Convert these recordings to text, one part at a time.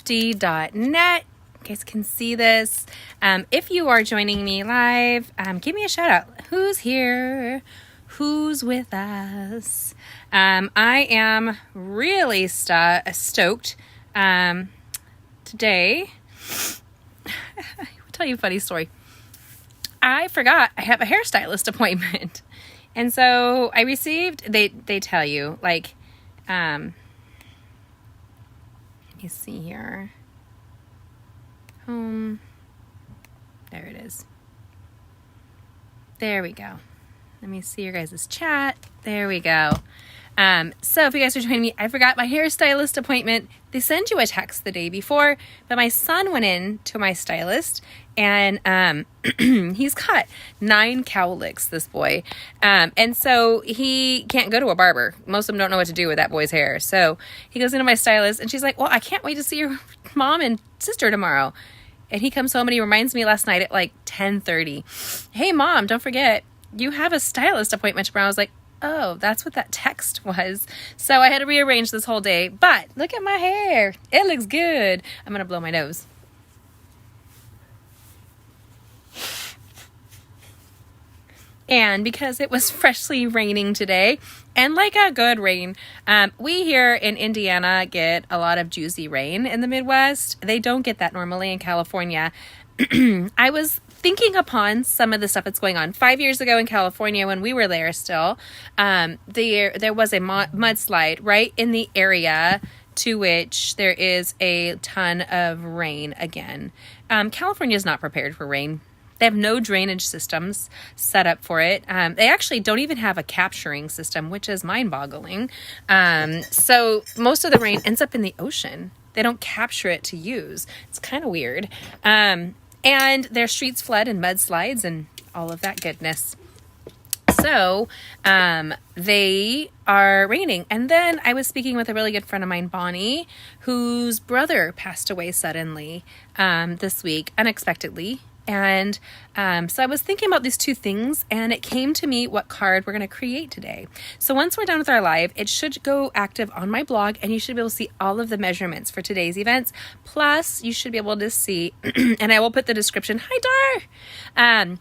gettingcrafty.net. You guys can see this. If you are joining me live, give me a shout out. Who's here? Who's with us? I am really stoked today. I'll tell you a funny story. I forgot I have a hairstylist appointment. And so I received, they tell you, like, let me see here. There it is. There we go. Let me see your guys' chat. There we go. So if you guys are joining me, I forgot my hairstylist appointment. They send you a text the day before, but my son went in to my stylist and he's got 9 cowlicks, this boy. And so he can't go to a barber. Most of them don't know what to do with that boy's hair. So he goes into my stylist and she's like, well, I can't wait to see your mom and sister tomorrow. And he comes home and he reminds me last night at like 10:30, hey mom, don't forget, you have a stylist appointment tomorrow. I was like, oh, that's what that text was. So I had to rearrange this whole day, but look at my hair. It looks good. I'm going to blow my nose. And because it was freshly raining today, and like a good rain, we here in Indiana get a lot of juicy rain in the Midwest. They don't get that normally in California. I was thinking upon some of the stuff that's going on. 5 years ago in California, when we were there still, there was a mudslide right in the area to which there is a ton of rain again. California is not prepared for rain. They have no drainage systems set up for it. They actually don't even have a capturing system, which is mind-boggling. So most of the rain ends up in the ocean. They don't capture it to use. It's kind of weird. And their streets flood and mudslides and all of that goodness. So they are raining. And then I was speaking with a really good friend of mine, Bonnie, whose brother passed away suddenly this week, unexpectedly. And so I was thinking about these two things, and it came to me what card we're going to create today. So once we're done with our live, it should go active on my blog, and you should be able to see all of the measurements for today's events. Plus, you should be able to see, and I will put the description. Hi, Dar!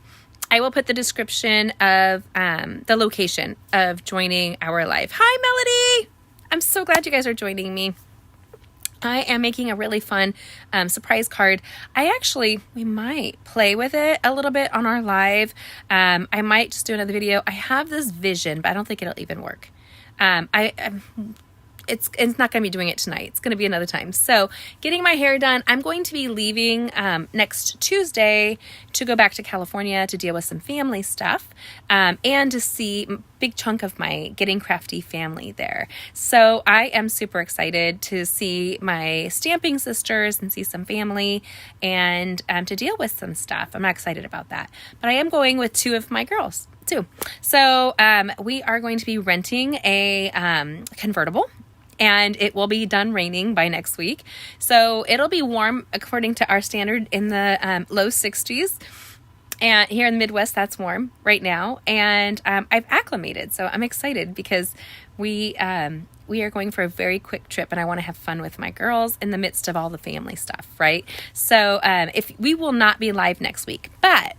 I will put the description of the location of joining our live. Hi, Melody! I'm so glad you guys are joining me. I am making a really fun surprise card. We might play with it a little bit on our live. I might just do another video. I have this vision, but I don't think it'll even work. It's not going to be doing it tonight. It's going to be another time. So getting my hair done. I'm going to be leaving next Tuesday to go back to California to deal with some family stuff and to see a big chunk of my Getting Crafty family there. So I am super excited to see my stamping sisters and see some family and to deal with some stuff. I'm not excited about that. But I am going with 2 of my girls too. So we are going to be renting a convertible. And it will be done raining by next week. So it'll be warm according to our standard in the low 60s. And here in the Midwest, that's warm right now. And I've acclimated. So I'm excited because we are going for a very quick trip. And I want to have fun with my girls in the midst of all the family stuff, right? So if we will not be live next week. But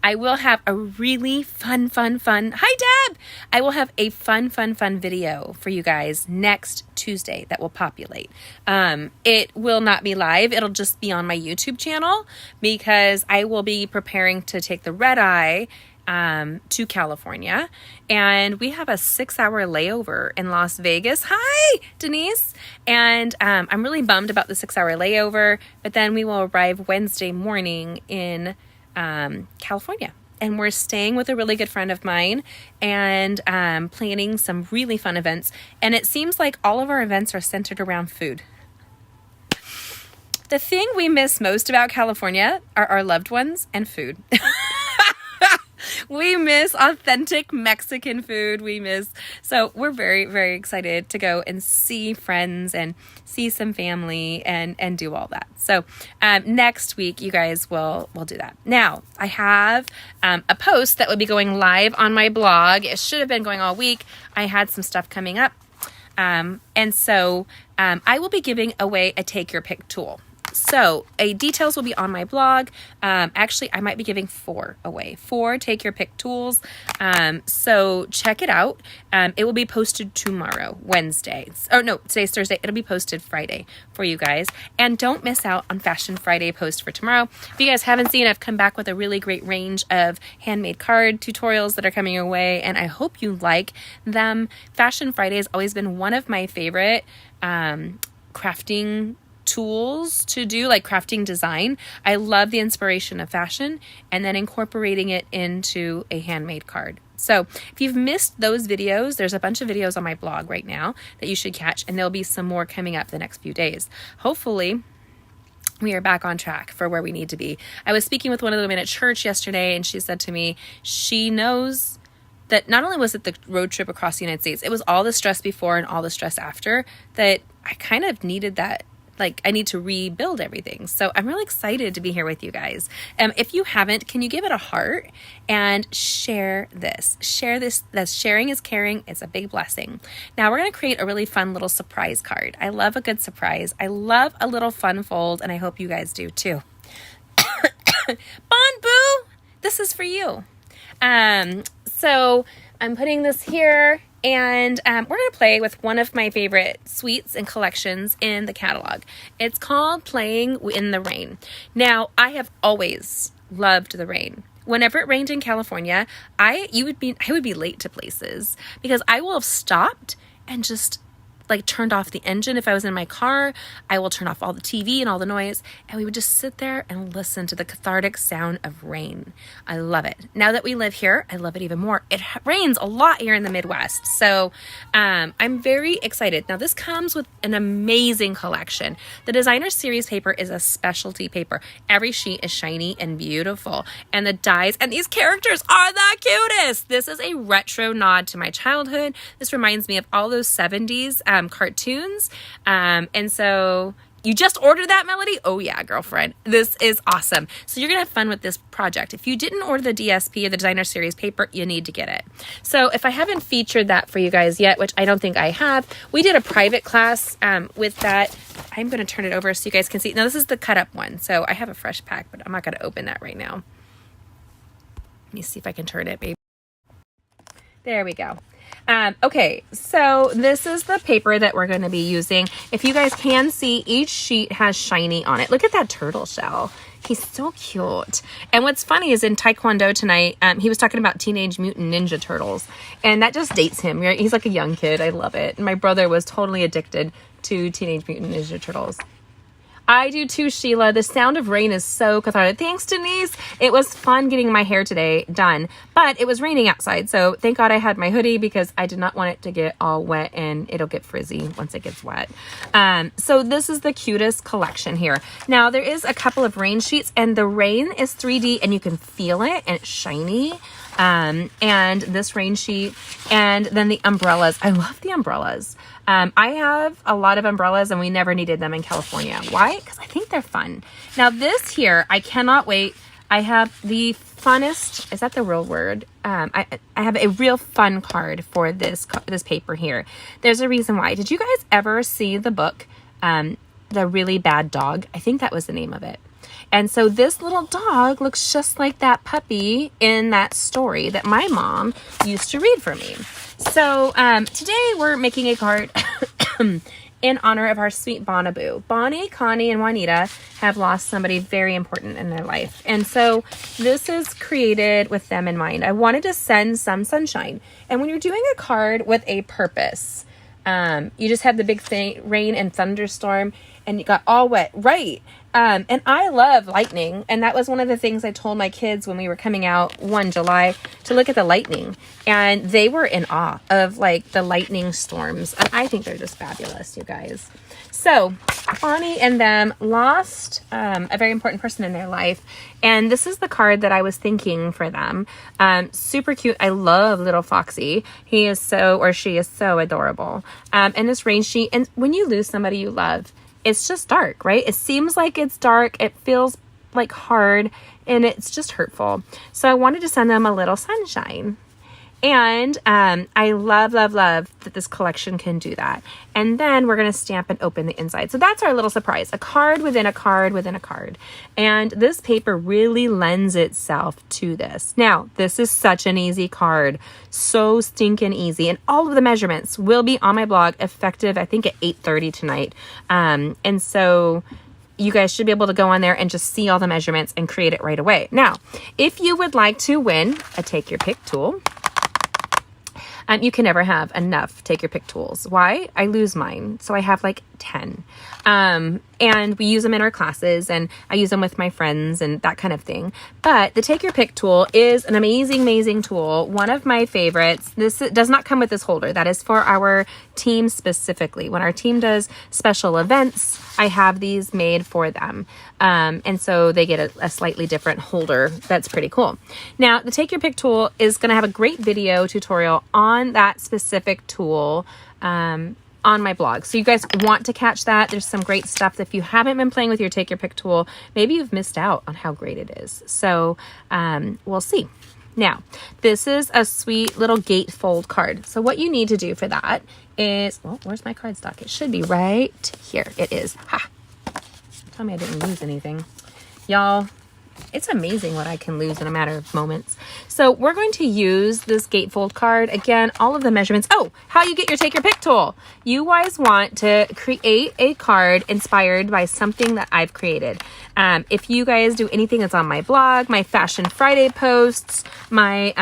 I will have a really fun. Hi, Deb! I will have a fun video for you guys next Tuesday that will populate. It will not be live. It'll just be on my YouTube channel because I will be preparing to take the red eye to California. And we have a 6-hour layover in Las Vegas. Hi, Denise. And I'm really bummed about the 6-hour layover, but then we will arrive Wednesday morning in California, and we're staying with a really good friend of mine and planning some really fun events. And it seems like all of our events are centered around food. The thing we miss most about California are our loved ones and food. We miss authentic Mexican food. So we're very, very excited to go and see friends and see some family and do all that. So next week, you guys will do that. Now, I have a post that will be going live on my blog. It should have been going all week. I had some stuff coming up. And so I will be giving away a take your pick tool. So details will be on my blog. Actually, I might be giving 4 away, 4 take your pick tools. So check it out. It will be posted tomorrow, Wednesday. Oh no, today's Thursday. It'll be posted Friday for you guys. And don't miss out on Fashion Friday post for tomorrow. If you guys haven't seen, I've come back with a really great range of handmade card tutorials that are coming your way, and I hope you like them. Fashion Friday has always been one of my favorite crafting tools to do, like crafting design. I love the inspiration of fashion and then incorporating it into a handmade card. So if you've missed those videos, there's a bunch of videos on my blog right now that you should catch, and there'll be some more coming up the next few days. Hopefully we are back on track for where we need to be. I was speaking with one of the women at church yesterday, and she said to me, she knows that not only was it the road trip across the United States, it was all the stress before and all the stress after, that I kind of needed that. Like, I need to rebuild everything. So I'm really excited to be here with you guys. If you haven't, can you give it a heart and share this? Share this. That's sharing is caring. It's a big blessing. Now we're going to create a really fun little surprise card. I love a good surprise. I love a little fun fold, and I hope you guys do too. Bon Boo, this is for you. So I'm putting this here. And we're going to play with one of my favorite suites and collections in the catalog. It's called Playing in the Rain. Now, I have always loved the rain. Whenever it rained in California, I would be late to places because I will have stopped and just like turned off the engine. If I was in my car, I will turn off all the TV and all the noise, and we would just sit there and listen to the cathartic sound of rain. I love it. Now that we live here, I love it even more. It rains a lot here in the Midwest, so I'm very excited. Now this comes with an amazing collection. The designer series paper is a specialty paper. Every sheet is shiny and beautiful, and the dies and these characters are the cutest. This is a retro nod to my childhood. This reminds me of all those 70s cartoons. And so you just ordered that, Melody? Oh yeah, girlfriend. This is awesome. So you're going to have fun with this project. If you didn't order the DSP or the designer series paper, you need to get it. So if I haven't featured that for you guys yet, which I don't think I have, we did a private class with that. I'm going to turn it over so you guys can see. Now this is the cut up one. So I have a fresh pack, but I'm not going to open that right now. Let me see if I can turn it, baby. There we go. Okay, so this is the paper that we're going to be using. If you guys can see, each sheet has shiny on it. Look at that turtle shell. He's so cute. And what's funny is in Taekwondo tonight, he was talking about Teenage Mutant Ninja Turtles, and that just dates him. Right? He's like a young kid. I love it. And my brother was totally addicted to Teenage Mutant Ninja Turtles. I do too, Sheila. The sound of rain is so cathartic. Thanks, Denise. It was fun getting my hair today done, but it was raining outside. So thank God I had my hoodie because I did not want it to get all wet and it'll get frizzy once it gets wet. So this is the cutest collection here. Now there is a couple of rain sheets and the rain is 3D and you can feel it and it's shiny. And this rain sheet and then the umbrellas. I love the umbrellas. I have a lot of umbrellas and we never needed them in California. Why? Because I think they're fun. Now this here, I cannot wait. I have the funnest, is that the real word? I have a real fun card for this paper here. There's a reason why. Did you guys ever see the book, The Really Bad Dog? I think that was the name of it. And so this little dog looks just like that puppy in that story that my mom used to read for me. So today we're making a card in honor of our sweet Bonaboo. Bonnie, Connie, and Juanita have lost somebody very important in their life. And so this is created with them in mind. I wanted to send some sunshine. And when you're doing a card with a purpose, you just have the big rain and thunderstorm and you got all wet. Right. And I love lightning. And that was one of the things I told my kids when we were coming out one July to look at the lightning. And they were in awe of like the lightning storms. And I think they're just fabulous, you guys. So Bonnie and them lost a very important person in their life. And this is the card that I was thinking for them. Super cute. I love little Foxy. He is so, or she is so adorable. And this rain sheet. And when you lose somebody you love, it's just dark, right? It seems like it's dark. It feels like hard and it's just hurtful. So I wanted to send them a little sunshine. And I love that this collection can do that. And then we're going to stamp and open the inside. So that's our little surprise, a card within a card within a card. And this paper really lends itself to this. Now, this is such an easy card, so stinking easy. And all of the measurements will be on my blog effective, I think at 8:30 tonight. And so you guys should be able to go on there and just see all the measurements and create it right away. Now, if you would like to win a Take Your Pick tool, you can never have enough Take Your Pick tools. Why? I lose mine. So I have like 10. And we use them in our classes, and I use them with my friends and that kind of thing. But the Take Your Pick tool is an amazing tool. One of my favorites. This does not come with this holder. That is for our team specifically. When our team does special events, I have these made for them. And so they get a slightly different holder. That's pretty cool. Now, the Take Your Pick tool is going to have a great video tutorial on that specific tool on my blog. So you guys want to catch that. There's some great stuff. If you haven't been playing with your Take Your Pick tool, maybe you've missed out on how great it is. So we'll see. Now, this is a sweet little gatefold card. So what you need to do for that is, well, where's my cardstock? It should be right here. It is. Ha! Tell me I didn't lose anything. Y'all, it's amazing what I can lose in a matter of moments. So we're going to use this gatefold card. Again, all of the measurements. Oh, how you get your Take Your Pick tool. You guys want to create a card inspired by something that I've created. If you guys do anything that's on my blog, my Fashion Friday posts, my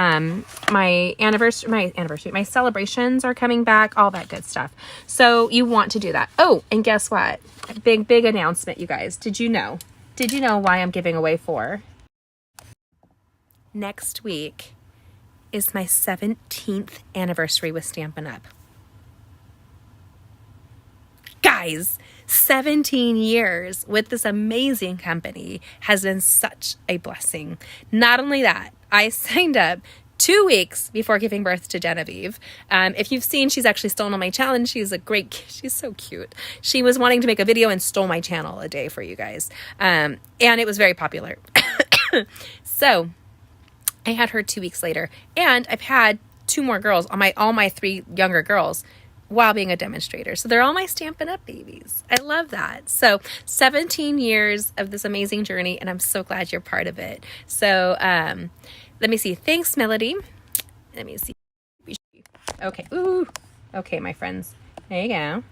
celebrations are coming back, all that good stuff. So you want to do that. Oh, and guess what? A big announcement, you guys. Did you know? Did you know why I'm giving away 4? Next week is my 17th anniversary with Stampin' Up. Guys, 17 years with this amazing company has been such a blessing. Not only that, I signed up 2 weeks before giving birth to Genevieve. If you've seen, she's actually stolen my challenge. She's so cute. She was wanting to make a video and stole my channel a day for you guys. And it was very popular. So I had her 2 weeks later, and I've had 2 more girls, all my 3 younger girls, while being a demonstrator. So they're all my Stampin' Up babies. I love that. So 17 years of this amazing journey, and I'm so glad you're part of it. So let me see. Thanks, Melody. Let me see. Okay. Ooh. Okay, my friends. There you go.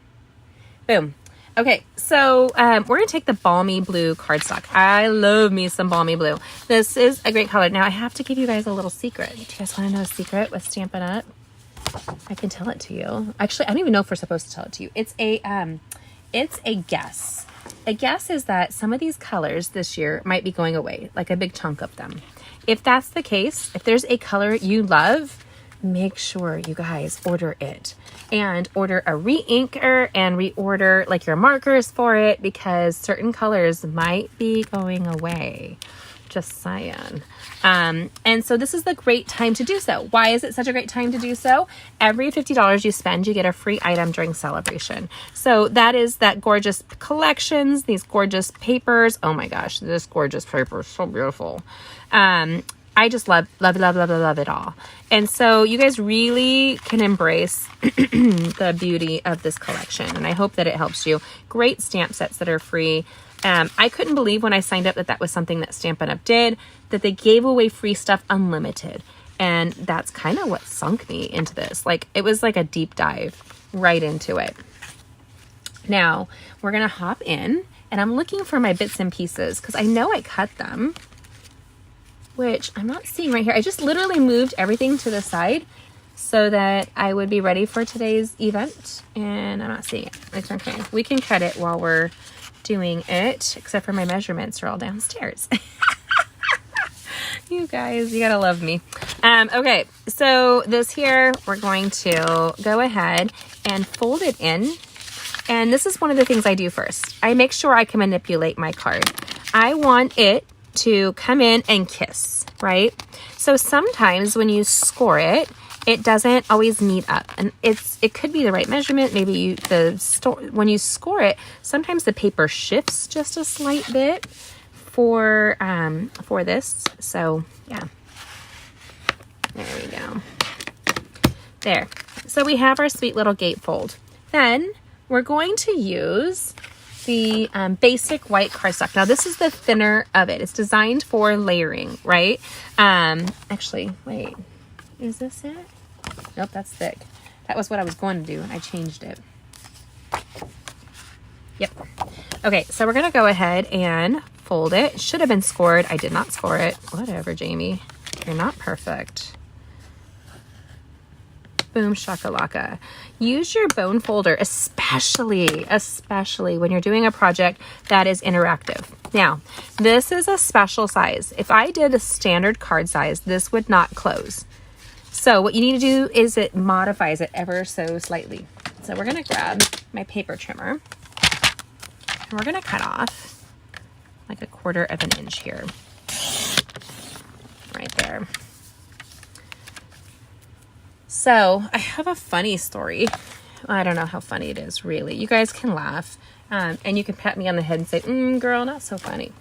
Boom. Okay, so we're going to take the balmy blue cardstock. I love me some balmy blue. This is a great color. Now, I have to give you guys a little secret. Do you guys want to know a secret with Stampin' Up? I can tell it to you. Actually, I don't even know if we're supposed to tell it to you. It's a guess. A guess is that some of these colors this year might be going away, like a big chunk of them. If that's the case, if there's a color you love, make sure you guys order it, and order a re-inker and reorder like your markers for it, because certain colors might be going away. Just saying. And so this is the great time to do so. Why is it such a great time to do so? Every $50 you spend, you get a free item during celebration. So that is that gorgeous collections, these gorgeous papers. Oh my gosh, this gorgeous paper is so beautiful. I just love it all. And so you guys really can embrace the beauty of this collection. And I hope that it helps you. Great stamp sets that are free. I couldn't believe when I signed up that was something that Stampin' Up did, that they gave away free stuff unlimited. And that's kind of what sunk me into this. Like, it was like a deep dive right into it. Now, we're going to hop in, and I'm looking for my bits and pieces because I know I cut them, which I'm not seeing right here. I just literally moved everything to the side so that I would be ready for today's event, and I'm not seeing it. It's okay. We can cut it while we're doing it, except for my measurements are all downstairs. You guys, you gotta love me. Okay, so this here, we're going to go ahead and fold it in. And this is one of the things I do first. I make sure I can manipulate my card. I want it to come in and kiss, right? So sometimes when you score it, it doesn't always meet up, and it could be the right measurement. Maybe when you score it, sometimes the paper shifts just a slight bit for this. So yeah, there we go. There. So we have our sweet little gatefold. Then we're going to use the basic white cardstock. Now this is the thinner of it. It's designed for layering, right? Actually, wait, is this it? Nope, that's thick. That was what I was going to do and I changed it. Yep. Okay, so we're gonna go ahead and fold it. It should have been scored. I did not score it. Whatever, Jamie. You're not perfect. Boom shakalaka. Use your bone folder, especially when you're doing a project that is interactive. Now, this is a special size. If I did a standard card size, this would not close. So what you need to do is it modifies it ever so slightly. So we're gonna grab my paper trimmer and we're gonna cut off like 1/4 of an inch here. Right there. So I have a funny story. I don't know how funny it is, really. You guys can laugh and you can pat me on the head and say, girl, not so funny.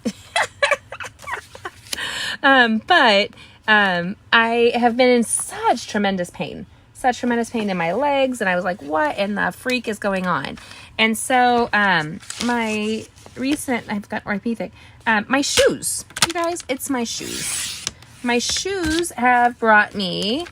But I have been in such tremendous pain in my legs. And I was like, what in the freak is going on? And so my recent, I've got orthopedic, my shoes, you guys, it's my shoes. My shoes have brought me,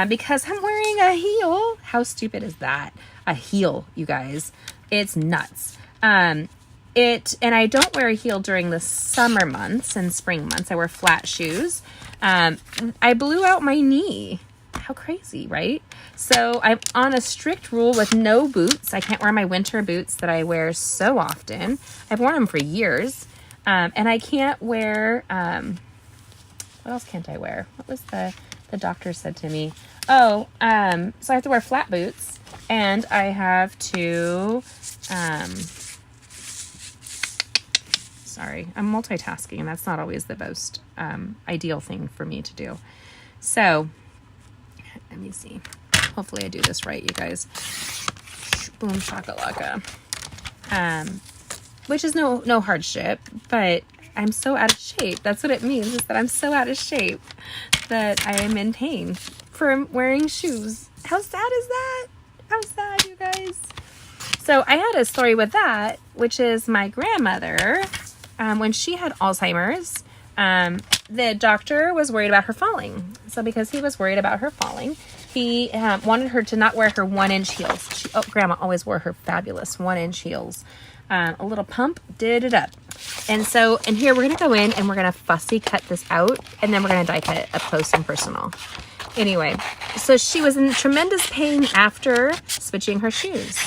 because I'm wearing a heel. How stupid is that? A heel, you guys. It's nuts. And I don't wear a heel during the summer months and spring months. I wear flat shoes. I blew out my knee. How crazy, right? So I'm on a strict rule with no boots. I can't wear my winter boots that I wear so often. I've worn them for years. And I can't wear, what else can't I wear? What was the doctor said to me? So I have to wear flat boots and I have to, sorry, I'm multitasking and that's not always the most ideal thing for me to do. So let me see. Hopefully I do this right, you guys. Boom shakalaka. Which is no hardship, but I'm so out of shape. That's what it means, is that I'm so out of shape that I am in pain from wearing shoes. How sad is that? How sad, you guys. So I had a story with that, which is my grandmother, when she had Alzheimer's, the doctor was worried about her falling. So because he was worried about her falling, he wanted her to not wear her 1-inch heels. Grandma always wore her fabulous 1-inch heels. A little pump did it up. And here we're going to go in and we're going to fussy cut this out and then we're going to die cut it up close and personal. Anyway, so she was in tremendous pain after switching her shoes.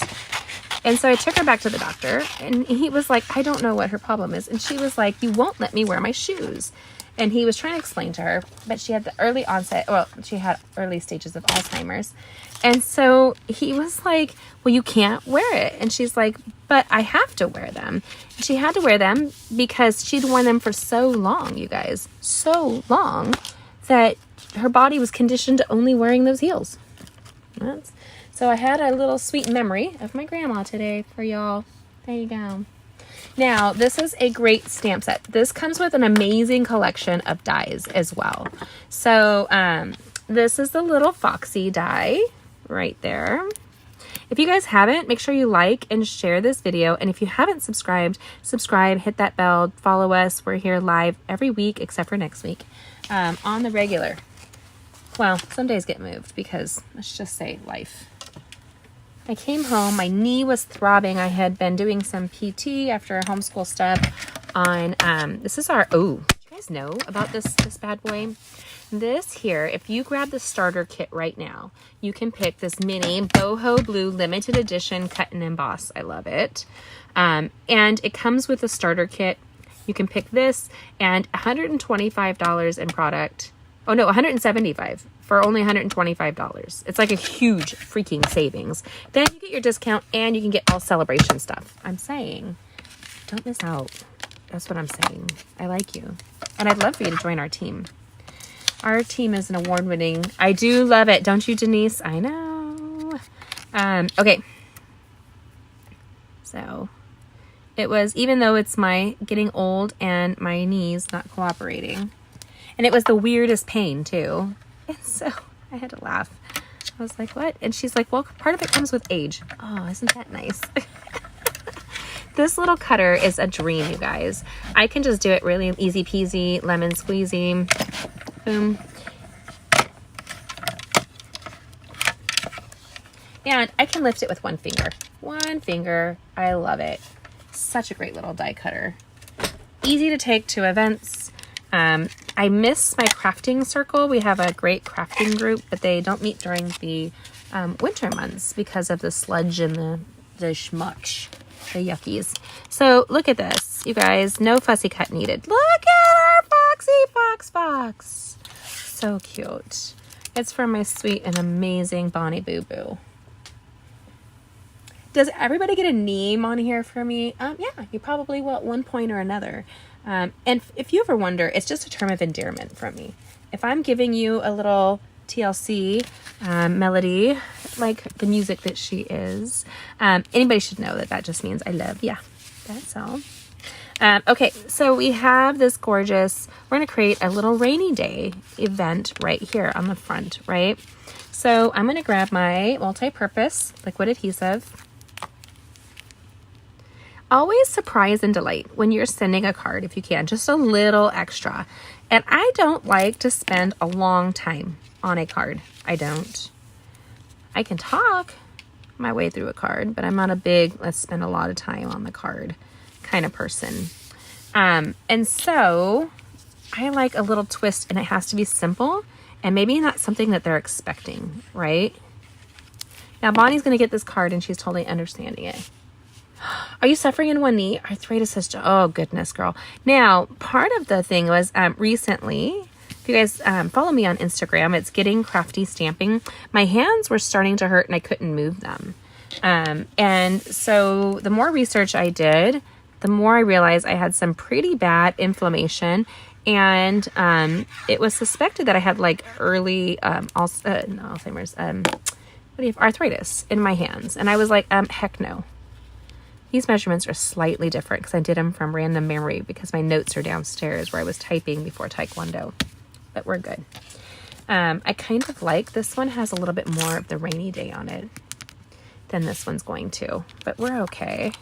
And so I took her back to the doctor and he was like, I don't know what her problem is. And she was like, you won't let me wear my shoes. And he was trying to explain to her, but she had the early onset, she had early stages of Alzheimer's. And so he was like, well, you can't wear it. And she's like, but I have to wear them. And she had to wear them because she'd worn them for so long, you guys, so long that her body was conditioned to only wearing those heels. So I had a little sweet memory of my grandma today for y'all. There you go. Now, this is a great stamp set. This comes with an amazing collection of dies as well. So this is the little Foxy die right there. If you guys haven't, make sure you like and share this video. And if you haven't subscribed, subscribe, hit that bell, follow us. We're here live every week except for next week on the regular. Well, some days get moved because let's just say life. I came home, my knee was throbbing. I had been doing some PT after homeschool stuff on, this is our, do you guys know about this bad boy? This here, if you grab the starter kit right now, you can pick this mini boho blue limited edition cut and emboss. I love it. And it comes with a starter kit. You can pick this and $125 in product. Oh no, $175 for only $125. It's like a huge freaking savings. Then you get your discount and you can get all celebration stuff. I'm saying, don't miss out. That's what I'm saying. I like you. And I'd love for you to join our team. Our team is an award-winning. I do love it. Don't you, Denise? I know. Okay. So it was, even though it's my getting old and my knees not cooperating, and it was the weirdest pain too. And so I had to laugh. I was like, what? And she's like, well, part of it comes with age. Oh, isn't that nice? This little cutter is a dream, you guys. I can just do it really easy peasy, lemon squeezy. Boom. And I can lift it with one finger. One finger. I love it. Such a great little die cutter. Easy to take to events. I miss my crafting circle. We have a great crafting group, but they don't meet during the winter months because of the sludge and the schmuck. The yuckies. So look at this, you guys. No fussy cut needed. Look at our fox. So cute. It's from my sweet and amazing Bonnie Boo Boo. Does everybody get a name on here for me? Yeah, you probably will at one point or another. And if you ever wonder, it's just a term of endearment from me. If I'm giving you a little TLC melody, like the music that she is, anybody should know that just means I love ya. That's all. Okay, so we have this gorgeous, we're going to create a little rainy day event right here on the front, right? So I'm going to grab my multi-purpose liquid adhesive. Always surprise and delight when you're sending a card if you can, just a little extra. And I don't like to spend a long time on a card. I don't. I can talk my way through a card, but I'm not a big, let's spend a lot of time on the card kind of person. And so I like a little twist, and it has to be simple and maybe not something that they're expecting, right? Now Bonnie's going to get this card and she's totally understanding it. Are you suffering in one knee? Arthritis has, oh goodness, girl. Now, part of the thing was recently, if you guys follow me on Instagram, it's Getting Crafty Stamping. My hands were starting to hurt and I couldn't move them. And so the more research I did, the more I realized I had some pretty bad inflammation. And it was suspected that I had like early Alzheimer's, arthritis in my hands. And I was like, heck no. These measurements are slightly different because I did them from random memory because my notes are downstairs where I was typing before Taekwondo, but we're good. I kind of like this one has a little bit more of the rainy day on it than this one's going to, but we're okay.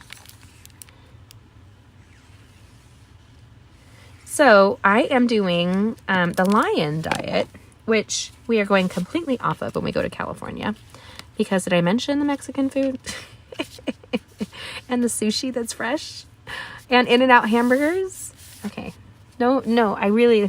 So I am doing the lion diet, which we are going completely off of when we go to California because did I mention the Mexican food? And the sushi that's fresh and In-N-Out hamburgers. Okay. No, I really.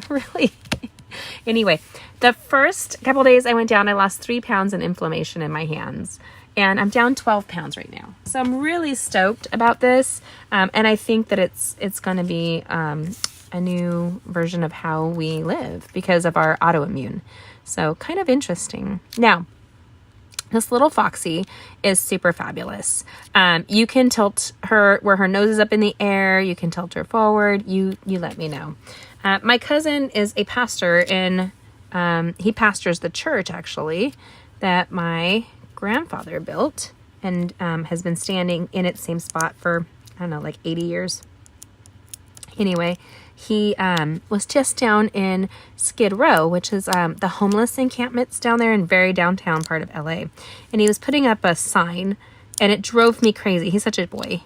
Anyway, the first couple days I went down, I lost 3 pounds in inflammation in my hands and I'm down 12 pounds right now. So I'm really stoked about this. And I think that it's going to be a new version of how we live because of our autoimmune. So kind of interesting. Now, this little foxy is super fabulous. You can tilt her where her nose is up in the air. You can tilt her forward. You let me know. My cousin is a pastor he pastors the church actually that my grandfather built and has been standing in its same spot for, I don't know, like 80 years. Anyway, he was just down in Skid Row, which is the homeless encampments down there in very downtown part of LA. And he was putting up a sign and it drove me crazy. He's such a boy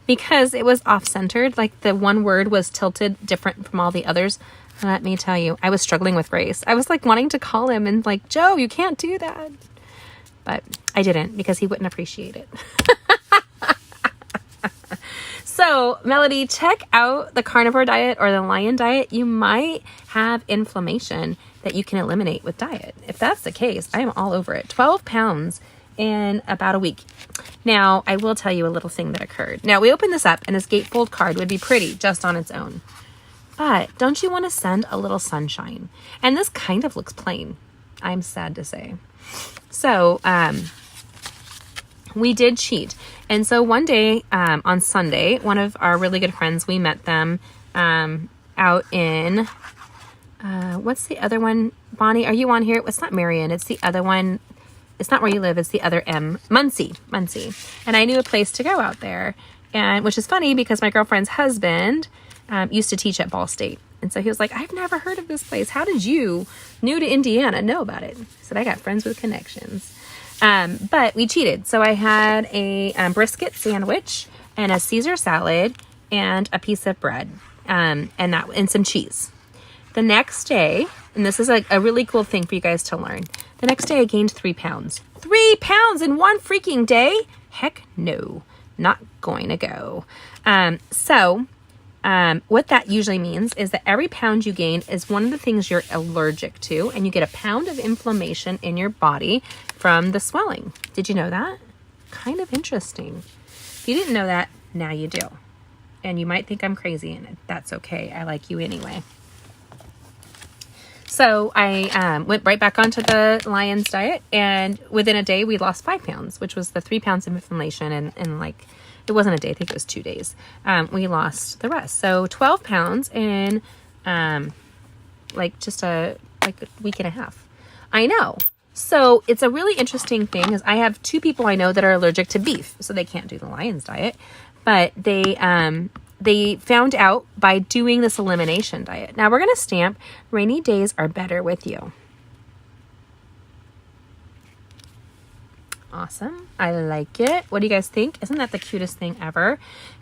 because it was off-centered. Like the one word was tilted different from all the others. Let me tell you, I was struggling with grace. I was like wanting to call him and like, Joe, you can't do that. But I didn't because he wouldn't appreciate it. So, Melody, check out the carnivore diet or the lion diet. You might have inflammation that you can eliminate with diet. If that's the case, I am all over it. 12 pounds in about a week. Now, I will tell you a little thing that occurred. Now, we opened this up and this gatefold card would be pretty just on its own. But don't you want to send a little sunshine? And this kind of looks plain, I'm sad to say. So, we did cheat. And so one day on Sunday, one of our really good friends, we met them out in, what's the other one? Bonnie, are you on here? It's not Marion. It's the other one. It's not where you live. It's the other M. Muncie. And I knew a place to go out there. And which is funny because my girlfriend's husband used to teach at Ball State. And so he was like, I've never heard of this place. How did you, new to Indiana, know about it? I said, I got friends with connections. But we cheated. So I had a brisket sandwich and a Caesar salad and a piece of bread and some cheese. The next day, and this is like a really cool thing for you guys to learn. The next day I gained 3 pounds. 3 pounds in one freaking day? Heck no, not going to go. What that usually means is that every pound you gain is one of the things you're allergic to, and you get a pound of inflammation in your body from the swelling. Did you know that? Kind of interesting. If you didn't know that, now you do. And you might think I'm crazy, and that's okay. I like you anyway. So I went right back onto the Lion's diet, and within a day we lost 5 pounds, which was the 3 pounds of inflammation, and like, it wasn't a day, I think it was 2 days. We lost the rest. So 12 pounds in just a week and a half. I know. So it's a really interesting thing is I have 2 people I know that are allergic to beef, so they can't do the Lion's diet, but they found out by doing this elimination diet. Now we're going to stamp rainy days are better with you. Awesome. I like it. What do you guys think? Isn't that the cutest thing ever?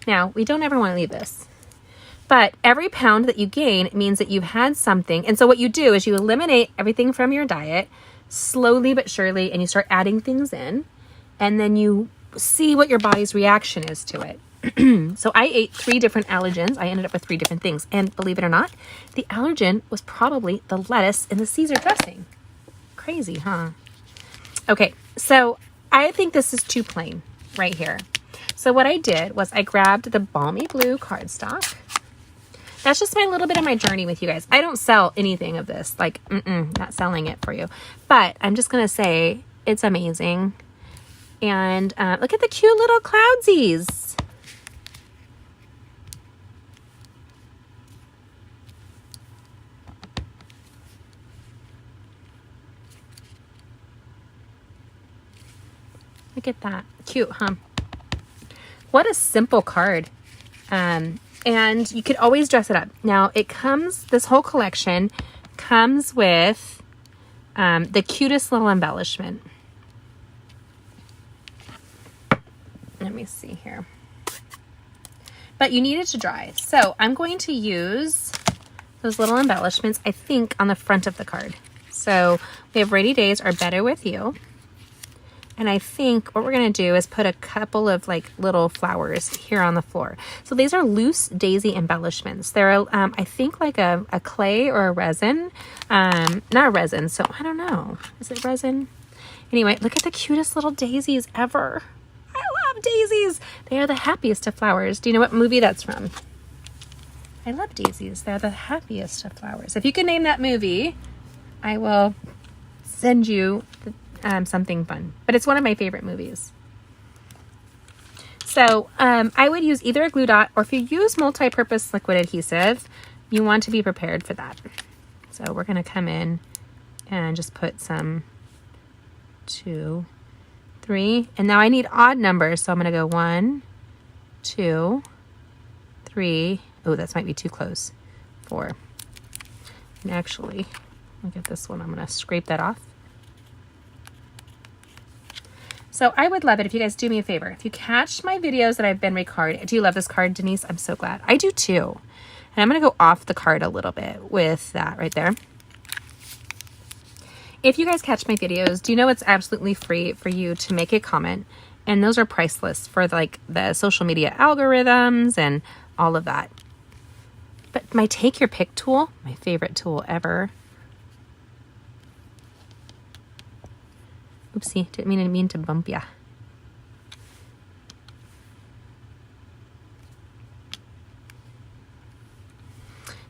Now, we don't ever want to leave this. But every pound that you gain means that you've had something. And so what you do is you eliminate everything from your diet slowly but surely, and you start adding things in. And then you see what your body's reaction is to it. So I ate 3 different allergens. I ended up with 3 different things. And believe it or not, the allergen was probably the lettuce in the Caesar dressing. Crazy, huh? Okay, so I think this is too plain right here. So what I did was I grabbed the Balmy Blue cardstock. That's just my little bit of my journey with you guys. I don't sell anything of this. Like, not selling it for you. But I'm just going to say it's amazing. And look at the cute little cloudsies. Look at that. Cute, huh? What a simple card. And you could always dress it up. Now, this whole collection comes with the cutest little embellishment. Let me see here. But you need it to dry. So I'm going to use those little embellishments, I think, on the front of the card. So we have rainy days are better with you. And I think what we're going to do is put a couple of like little flowers here on the floor. So these are loose daisy embellishments. They're, I think like a clay or a resin. Not a resin, so I don't know. Is it resin? Anyway, look at the cutest little daisies ever. I love daisies. They are the happiest of flowers. Do you know what movie that's from? I love daisies. They're the happiest of flowers. If you can name that movie, I will send you something fun, but it's one of my favorite movies. So I would use either a glue dot, or if you use multi-purpose liquid adhesive, you want to be prepared for that. So we're going to come in and just put some 2, 3, and now I need odd numbers, so I'm going to go 1, 2, 3. Oh, that might be too close. 4. And actually, look at this one. I'm going to scrape that off. So I would love it if you guys do me a favor. If you catch my videos that I've been recording. Do you love this card, Denise? I'm so glad. I do too. And I'm going to go off the card a little bit with that right there. If you guys catch my videos, do you know it's absolutely free for you to make a comment? And those are priceless for like the social media algorithms and all of that. But my Take Your Pick tool, my favorite tool ever. Oopsie, didn't mean to bump ya.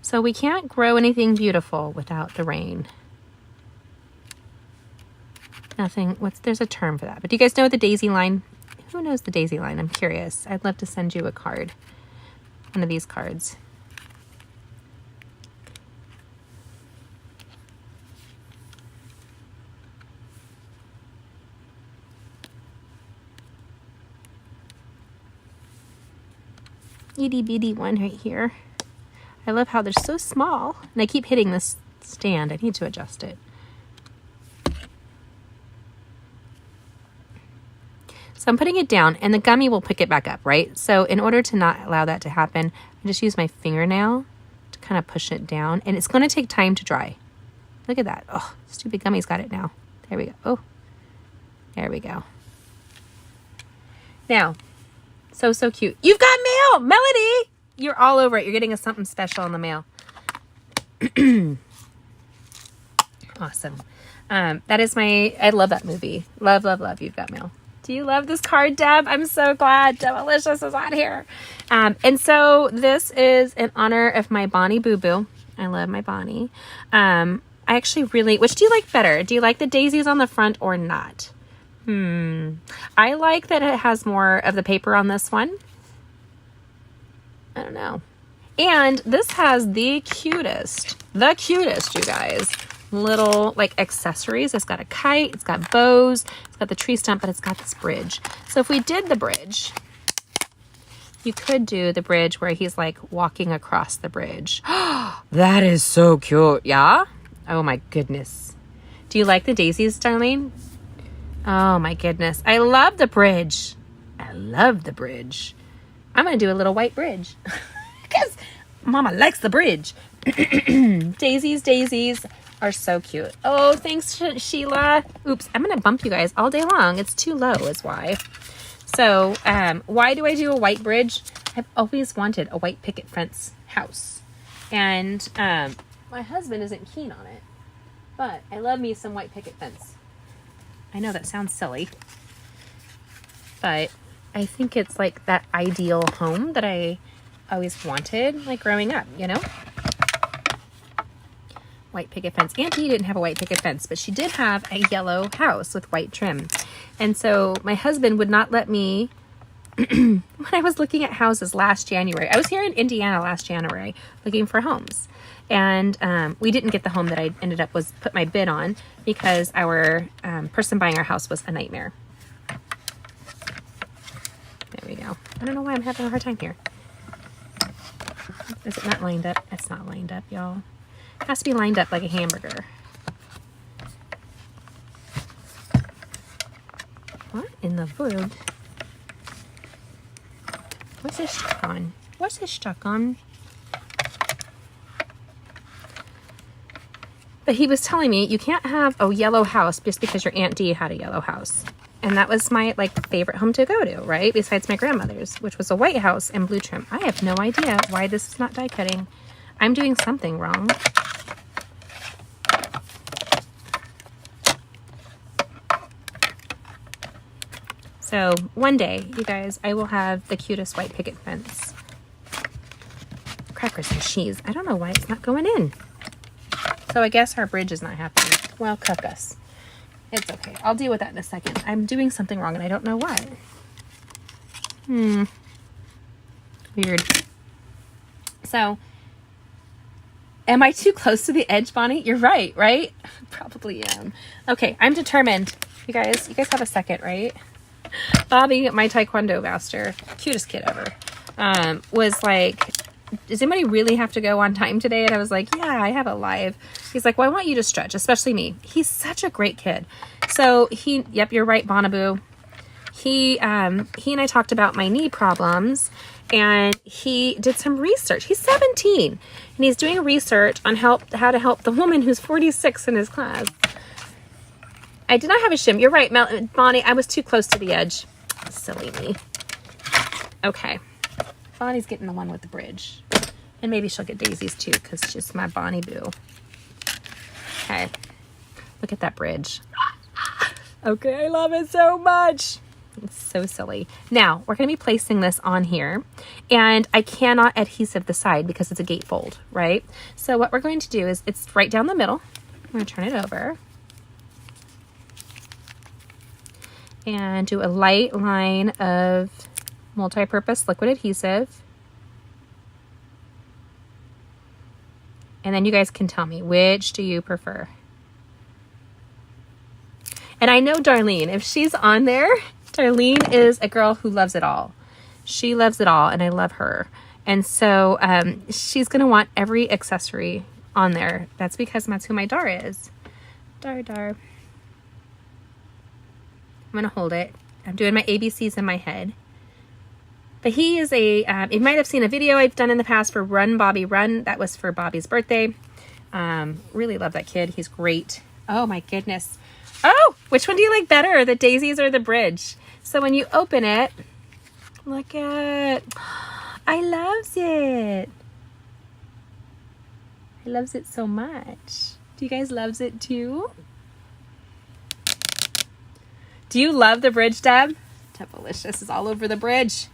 So we can't grow anything beautiful without the rain. Nothing, there's a term for that. But do you guys know the daisy line? Who knows the daisy line? I'm curious. I'd love to send you a card. One of these cards. Itty bitty one right here. I love how they're so small. And I keep hitting this stand. I need to adjust it. So I'm putting it down and the gummy will pick it back up, right? So in order to not allow that to happen, I just use my fingernail to kind of push it down, and it's going to take time to dry. Look at that. Oh, stupid gummy's got it now. There we go. Oh, there we go. Now, so cute. You've got mail, Melody. You're all over it. You're getting us something special in the mail. Awesome. That is I love that movie. Love, love, love. You've got mail. Do you love this card, Deb? I'm so glad Debalicious is on here. And so this is in honor of my Bonnie Boo Boo. I love my Bonnie. I actually which do you like better? Do you like the daisies on the front or not? I like that it has more of the paper on this one. I don't know. And this has the cutest, you guys, little like accessories. It's got a kite, it's got bows, it's got the tree stump, but it's got this bridge. So if we did the bridge, you could do the bridge where he's like walking across the bridge. That is so cute. Yeah? Oh my goodness. Do you like the daisies, Darlene? Oh my goodness. I love the bridge. I love the bridge. I'm going to do a little white bridge because Mama likes the bridge. Daisies are so cute. Oh, thanks, Sheila. Oops, I'm going to bump you guys all day long. It's too low is why. So why do I do a white bridge? I've always wanted a white picket fence house. And my husband isn't keen on it. But I love me some white picket fence. I know that sounds silly. But I think it's like that ideal home that I always wanted, like growing up, you know? White picket fence. Auntie didn't have a white picket fence, but she did have a yellow house with white trim. And so my husband would not let me, when I was looking at houses last January, I was here in Indiana last January looking for homes. And we didn't get the home that I ended up put my bid on because our person buying our house was a nightmare. There we go. I don't know why I'm having a hard time here. Is it not lined up? It's not lined up, y'all. It has to be lined up like a hamburger. What in the world? What's this stuck on? What's this stuck on? But he was telling me you can't have a yellow house just because your Aunt Dee had a yellow house. And that was my favorite home to go to, right? Besides my grandmother's, which was a white house and blue trim. I have no idea why this is not die cutting. I'm doing something wrong. So one day, you guys, I will have the cutest white picket fence. Crackers and cheese. I don't know why it's not going in. So I guess our bridge is not happening. Well, cook us. It's okay. I'll deal with that in a second. I'm doing something wrong and I don't know why. Weird. So, am I too close to the edge, Bonnie? You're right? Probably am. Okay, I'm determined. You guys have a second, right? Bobby, my Taekwondo master, cutest kid ever, was like, does anybody really have to go on time today? And I was like, yeah, I have it live. He's like, well, I want you to stretch, especially me. He's such a great kid. So yep, you're right, Bonaboo. He and I talked about my knee problems, and he did some research. He's 17 and he's doing research on how to help the woman who's 46 in his class. I did not have a shim. You're right, Bonnie. I was too close to the edge. Silly me. Okay. Bonnie's getting the one with the bridge. And maybe she'll get Daisy's too, because she's my Bonnie Boo. Okay. Look at that bridge. Okay, I love it so much. It's so silly. Now, we're going to be placing this on here. And I cannot adhesive the side because it's a gatefold, right? So what we're going to do is, it's right down the middle. I'm going to turn it over. And do a light line of multi-purpose liquid adhesive. And then you guys can tell me, which do you prefer? And I know Darlene, if she's on there, Darlene is a girl who loves it all. She loves it all, and I love her. And so she's going to want every accessory on there. That's because that's who my Dar is. Dar. I'm going to hold it. I'm doing my ABCs in my head. But he is you might have seen a video I've done in the past for Run Bobby Run. That was for Bobby's birthday. Really love that kid. He's great. Oh my goodness. Oh, which one do you like better? The daisies or the bridge? So when you open it, look at, I loves it. I loves it so much. Do you guys loves it too? Do you love the bridge, Deb? Devilicious is all over the bridge.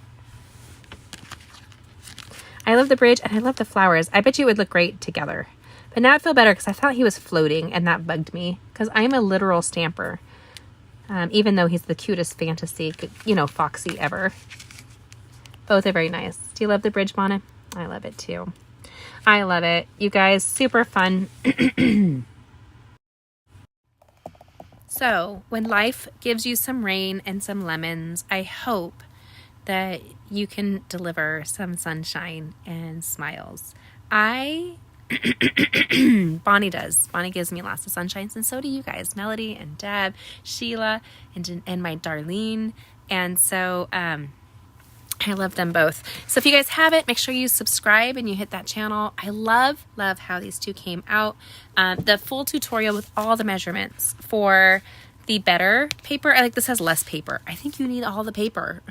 I love the bridge and I love the flowers. I bet you it would look great together. But now I feel better because I thought he was floating and that bugged me because I'm a literal stamper. Even though he's the cutest fantasy, foxy ever. Both are very nice. Do you love the bridge, Mona? I love it too. I love it. You guys, super fun. So when life gives you some rain and some lemons, I hope that you can deliver some sunshine and smiles. Bonnie does. Bonnie gives me lots of sunshines, and so do you guys. Melody and Deb, Sheila, and my Darlene. And so I love them both. So if you guys haven't, make sure you subscribe and you hit that channel. I love how these two came out. The full tutorial with all the measurements for the better paper. I think this has less paper. I think you need all the paper.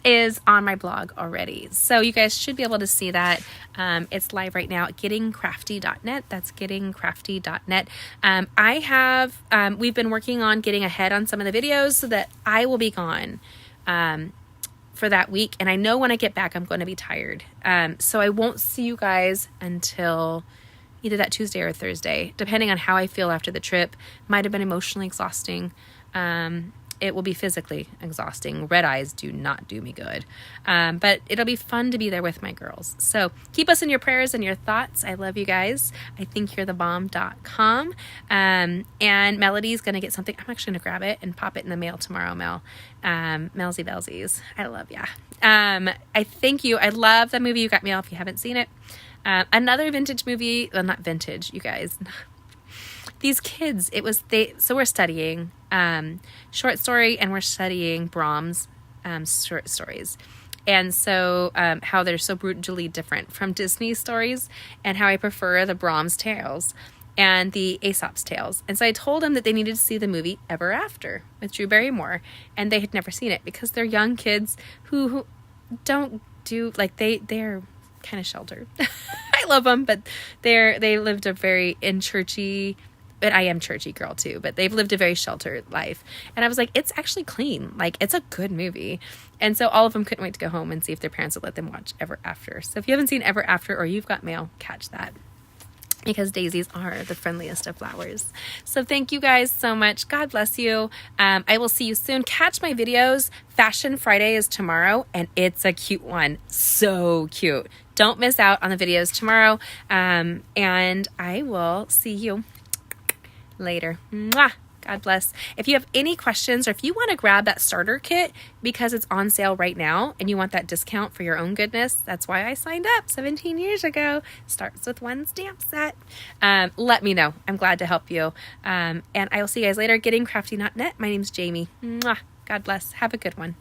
Is on my blog already. So you guys should be able to see that. It's live right now at gettingcrafty.net. That's gettingcrafty.net. We've been working on getting ahead on some of the videos so that I will be gone for that week. And I know when I get back, I'm going to be tired. So I won't see you guys until either that Tuesday or Thursday, depending on how I feel after the trip. Might have been emotionally exhausting. It will be physically exhausting. Red eyes do not do me good. But it'll be fun to be there with my girls. So keep us in your prayers and your thoughts. I love you guys. I think you're the bomb.com. And Melody's going to get something. I'm actually going to grab it and pop it in the mail tomorrow, Mel. Melzy Belsies. I love ya. I thank you. I love the movie You Got Mail if you haven't seen it. Another vintage movie. Well, not vintage, you guys. These kids, so we're studying short story and we're studying Brahms short stories. And so how they're so brutally different from Disney stories and how I prefer the Brahms tales and the Aesop's tales. And so I told them that they needed to see the movie Ever After with Drew Barrymore. And they had never seen it because they're young kids who don't do, like they're kind of sheltered. I love them, but they lived a very churchy. But I am churchy girl too, but they've lived a very sheltered life. And I was like, it's actually clean. Like, it's a good movie. And so all of them couldn't wait to go home and see if their parents would let them watch Ever After. So if you haven't seen Ever After or you've got mail, catch that. Because daisies are the friendliest of flowers. So thank you guys so much. God bless you. I will see you soon. Catch my videos. Fashion Friday is tomorrow, and it's a cute one. So cute. Don't miss out on the videos tomorrow. And I will see you later. Mwah! God bless. If you have any questions or if you want to grab that starter kit because it's on sale right now and you want that discount for your own goodness, that's why I signed up 17 years ago. Starts with one stamp set. Let me know. I'm glad to help you. And I will see you guys later. Gettingcrafty.net. My name's Jamie. Mwah! God bless. Have a good one.